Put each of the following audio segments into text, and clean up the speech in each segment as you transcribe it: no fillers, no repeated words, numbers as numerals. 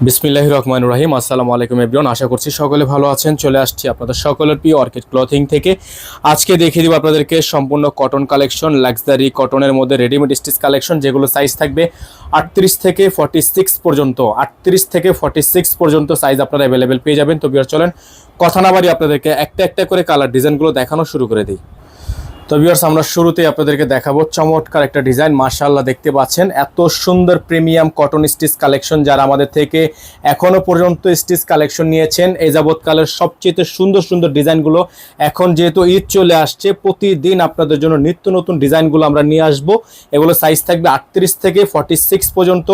বিসমিল্লাহির রহমানির রহিম। আসসালামু আলাইকুম এভরিওয়ান, আশা করছি সকলে ভালো আছেন। চলে আসছি আপনাদের সকলের প্রিয় অর্কিড ক্লথিং থেকে। আজকে দেখিয়ে দিব আপনাদেরকে সম্পূর্ণ কটন কালেকশন, লাক্সারি কটনের মধ্যে রেডিমেড স্টিচ কালেকশন, যেগুলো সাইজ থাকবে 38 থেকে 46 পর্যন্ত। 38 থেকে 46 পর্যন্ত সাইজ আপনারা অ্যাভেলেবেল পেয়ে যাবেন। তো ভিউয়ার চলেন কথা না বাড়িয়ে আপনাদেরকে একটা একটা করে কালার ডিজাইনগুলো দেখানো শুরু করে দিই। তো ভিউয়ার্স, আমরা শুরুতেই আপনাদেরকে দেখাবো চমৎকার একটা ডিজাইন। মাশাআল্লাহ, দেখতে পাচ্ছেন এত সুন্দর প্রিমিয়াম কটন স্টিচ কালেকশন। যারা আমাদের থেকে এখনো পর্যন্ত স্টিচ কালেকশন নিয়েছেন, এই যাবৎকালের সবচেয়ে সুন্দর সুন্দর ডিজাইনগুলো, এখন যেহেতু ঈদ চলে আসছে, প্রতিদিন আপনাদের জন্য নিত্য নতুন ডিজাইনগুলো আমরা নিয়ে আসবো। এগুলো সাইজ থাকবে 38 থেকে 46 পর্যন্ত।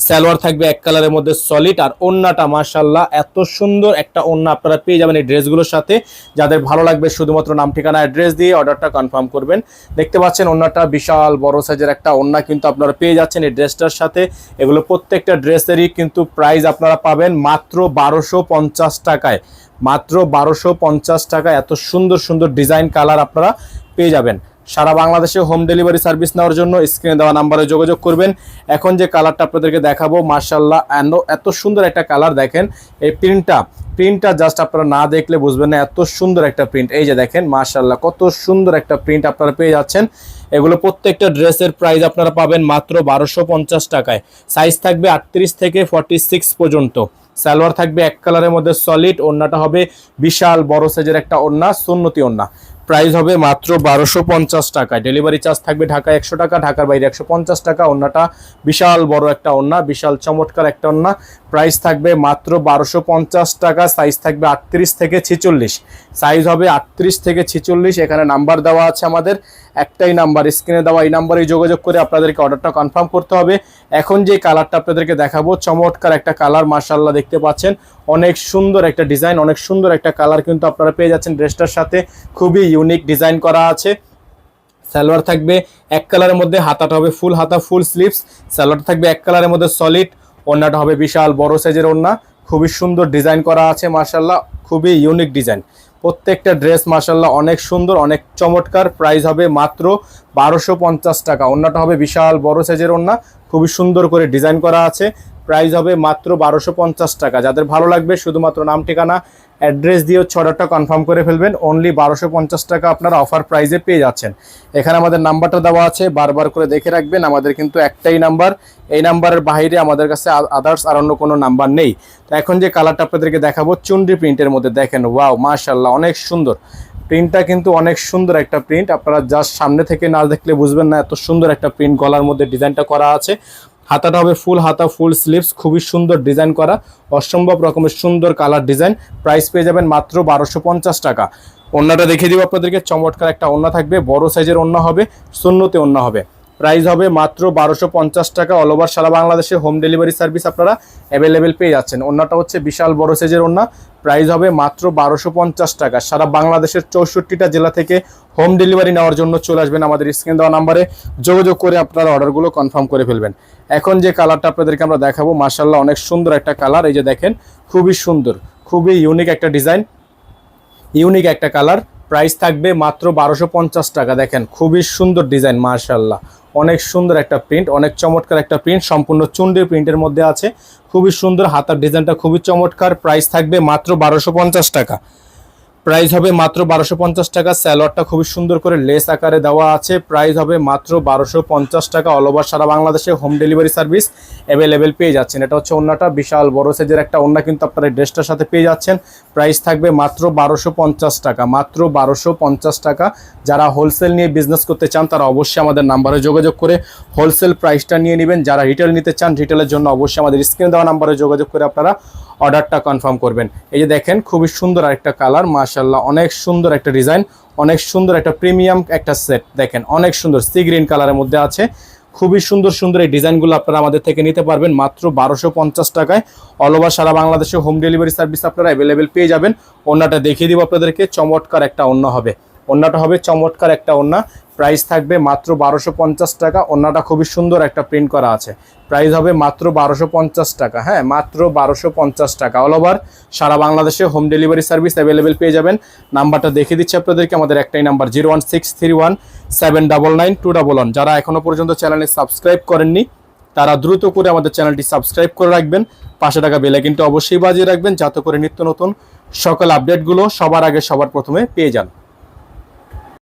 সালোয়ার থাকবে এক কালারের মধ্যে সলিড, আর ওড়নাটা মাশাআল্লাহ এত সুন্দর একটা ওড়না আপনারা পেয়ে যাবেন এই ড্রেসগুলোর সাথে। যাদের ভালো লাগবে শুধুমাত্র নাম ঠিকানা অ্যাড্রেস দিয়ে অর্ডারটা কনফার্ম করবেন। দেখতে পাচ্ছেন ওড়নাটা বিশাল বড় সাইজের একটা ওড়না কিন্তু আপনারা পেয়ে যাচ্ছেন এই ড্রেসটার সাথে। এগুলো প্রত্যেকটা ড্রেসেরই কিন্তু প্রাইস আপনারা পাবেন মাত্র 1250 টাকায়। মাত্র 1250 টাকায় এত সুন্দর সুন্দর ডিজাইন কালার আপনারা পেয়ে যাবেন। সারা বাংলাদেশে হোম ডেলিভারি সার্ভিস নেওয়ার জন্য স্ক্রিনে দেওয়া নাম্বারে যোগাযোগ করবেন। এখন যে কালারটা আপনাদেরকে দেখাবো, মাশাআল্লাহ এত সুন্দর একটা কালার। দেখেন এই প্রিন্টটা জাস্ট আপনারা না দেখলে বুঝবেন না, এত সুন্দর একটা প্রিন্ট। এই যে দেখেন মাশাআল্লাহ কত সুন্দর একটা প্রিন্ট আপনারা পেয়ে যাচ্ছেন। এগুলো প্রত্যেকটা ড্রেসের প্রাইস আপনারা পাবেন মাত্র 1250 টাকায়। সাইজ থাকবে 38 থেকে 46 পর্যন্ত। সালোয়ার থাকবে এক কালারের মধ্যে সলিড, ওড়নাটা হবে বিশাল বড় সাইজের একটা ওড়না, সুন্নতি ওড়না। প্রাইস হবে মাত্র 1250 টাকায়। ডেলিভারি চার্জ থাকবে ঢাকায় 100 টাকা, ঢাকার বাইরে 150 টাকা। ওড়নাটা বিশাল বড় একটা ওড়না, বিশাল চমৎকার একটা ওড়না। প্রাইস থাকবে মাত্র 1250 টাকা। সাইজ থাকবে 38 থেকে 46। সাইজ হবে 38 থেকে 46। এখানে নাম্বার দেওয়া আছে আমাদের, একটাই নাম্বার স্ক্রিনে দেওয়া, এই নাম্বারেই যোগাযোগ করে আপনাদেরকে অর্ডারটা কনফার্ম করতে হবে। এখন যে কালারটা আপনাদেরকে দেখাবো, চমৎকার একটা কালার। মাশাআল্লাহ, দেখতে পাচ্ছেন অনেক সুন্দর একটা ডিজাইন, অনেক সুন্দর একটা কালার কিন্তু আপনারা পেয়ে যাচ্ছেন ড্রেসটার সাথে। খুবই ইউনিক ডিজাইন করা আছে। সালোয়ার থাকবে এক কালারের মধ্যে, হাতাটা হবে ফুল হাতা, ফুল স্লিভস। সালোয়ার থাকবে এক কালারের মধ্যে সলিড, ওড়নাটা হবে বিশাল বড় সাইজের ওড়না। খুবই সুন্দর ডিজাইন করা আছে মাশাআল্লাহ, খুবই ইউনিক ডিজাইন। প্রত্যেকটা ড্রেস মাশাআল্লাহ অনেক সুন্দর, অনেক চমৎকার। প্রাইস হবে মাত্র 1250 টাকা। ওড়নাটা হবে বিশাল বড় সাইজের ওড়না, খুবই সুন্দর করে ডিজাইন করা আছে। প্রাইস হবে মাত্র 1250 টাকা। যাদের ভালো লাগবে শুধুমাত্র নাম ঠিকানা অ্যাড্রেস দিয়ে অর্ডারটা কনফার্ম করে ফেলবেন। অনলি 1250 টাকা আপনারা অফার প্রাইসে পেয়ে যাচ্ছেন। এখানে আমাদের নাম্বারটা দেওয়া আছে, বারবার করে দেখে রাখবেন। আমাদের কিন্তু একটাই নাম্বার, এই নাম্বারের বাইরে আমাদের কাছে আদার্স আর অন্য কোনো নাম্বার নেই। তো এখন যে কালারটা আপনাদেরকে দেখাবো, চুনরি প্রিন্টের মধ্যে, দেখেন ওয়াও মাশাআল্লাহ অনেক সুন্দর প্রিন্টটা, কিন্তু অনেক সুন্দর একটা প্রিন্ট। আপনারা জাস্ট সামনে থেকে না দেখলে বুঝবেন না এত সুন্দর একটা প্রিন্ট গলার মধ্যে ডিজাইনটা করা আছে। হাতাটা হবে ফুল হাতা, ফুল স্লিভস, খুবই সুন্দর ডিজাইন করা, অসম্ভব রকমের সুন্দর কালার ডিজাইন। প্রাইস পেয়ে যাবেন মাত্র 1250 টাকা। ওড়নাটা দেখিয়ে দিব আপনাদেরকে, চমৎকার একটা ওড়না থাকবে, বড় সাইজের ওড়না হবে, সুন্নতি ওড়না হবে। প্রাইস হবে মাত্র 1250 টাকা। অল ওভার সারা বাংলাদেশে হোম ডেলিভারি সার্ভিস আপনারা অ্যাভেলেবেল পেয়ে যাচ্ছেন। ওড়নাটা হচ্ছে বিশাল বড় সাইজের ওড়না। প্রাইস হবে মাত্র 1250 টাকা। সারা বাংলাদেশের 64টা জেলা থেকে হোম ডেলিভারি নেওয়ার জন্য চলে আসবেন আমাদের স্ক্রিন দেওয়া নাম্বারে যোগাযোগ করে আপনারা অর্ডারগুলো কনফার্ম করে ফেলবেন। এখন যে কালারটা আপনাদেরকে আমরা দেখাবো, মাশাআল্লাহ অনেক সুন্দর একটা কালার। এই যে দেখেন খুবই সুন্দর, খুবই ইউনিক একটা ডিজাইন, ইউনিক একটা কালার। প্রাইস থাকবে মাত্র 1250 টাকা। দেখেন খুবই সুন্দর ডিজাইন, মাশাআল্লাহ অনেক সুন্দর একটা প্রিন্ট, অনেক চমৎকার একটা প্রিন্ট, সম্পূর্ণ চুন্ডি প্রিন্টের মধ্যে আছে। খুবই সুন্দর, হাতার ডিজাইনটা খুবই চমৎকার। প্রাইস থাকবে মাত্র 1250 টাকা। প্রাইস হবে মাত্র 1250 টাকা। সালোয়ারটা খুবই সুন্দর করে লেস আকারে দেওয়া আছে। প্রাইস হবে মাত্র 1250 টাকা। অল ওভার সারা বাংলাদেশে হোম ডেলিভারি সার্ভিস অ্যাভেলেবেল পেয়ে যাচ্ছেন। এটা হচ্ছে ওড়নাটা, বিশাল বড় সাইজের একটা ওড়না কিন্তু আপনারা ড্রেসটার সাথে পেয়ে যাচ্ছেন। প্রাইস থাকবে মাত্র 1250 টাকা। মাত্র 1250 টাকা। যারা হোলসেল নিয়ে বিজনেস করতে চান তারা অবশ্যই আমাদের নাম্বারে যোগাযোগ করে হোলসেল প্রাইসটা নিয়ে নেবেন। যারা রিটেল নিতে চান, রিটেলের জন্য অবশ্যই আমাদের স্ক্রিনে দেওয়া নাম্বারে যোগাযোগ করে আপনারা অর্ডারটা কনফার্ম করবেন। এই যে দেখেন খুবই সুন্দর একটা কালার, মাশাআল্লাহ অনেক সুন্দর একটা ডিজাইন, অনেক সুন্দর একটা প্রিমিয়াম একটা সেট। দেখেন অনেক সুন্দর সি গ্রিন কালারের মধ্যে আছে। খুবই সুন্দর সুন্দর এই ডিজাইনগুলো আপনারা আমাদের থেকে নিতে পারবেন মাত্র 1250 টাকায়। অল ওভার সারা বাংলাদেশে হোম ডেলিভারি সার্ভিস আপনারা অ্যাভেলেবেল পেয়ে যাবেন। ওড়নাটা দেখিয়ে দিব আপনাদেরকে, চমৎকার একটা ওড়না হবে, ওড়নাটা হবে চমৎকার একটা ওড়না। প্রাইস থাকবে মাত্র 1250 টাকা। ওড়নাটা খুবই সুন্দর একটা প্রিন্ট করা আছে। প্রাইস হবে মাত্র 1250 টাকা। হ্যাঁ, মাত্র 1250 টাকা। অল ওভার সারা বাংলাদেশে হোম ডেলিভারি সার্ভিস অ্যাভেলেবেল পেয়ে যাবেন। নাম্বারটা দেখিয়ে দিচ্ছি আপনাদেরকে, আমাদের একটাই নাম্বার 01631799211। যারা এখনো পর্যন্ত চ্যানেলে সাবস্ক্রাইব করেননি তারা দ্রুত করে আমাদের চ্যানেলটি সাবস্ক্রাইব করে রাখবেন, পাশে থাকা বেল আইকনটি অবশ্যই বাজিয়ে রাখবেন, যাতে করে নিত্য নতুন সকল আপডেটগুলো সবার আগে সবার প্রথমে পেয়ে যান।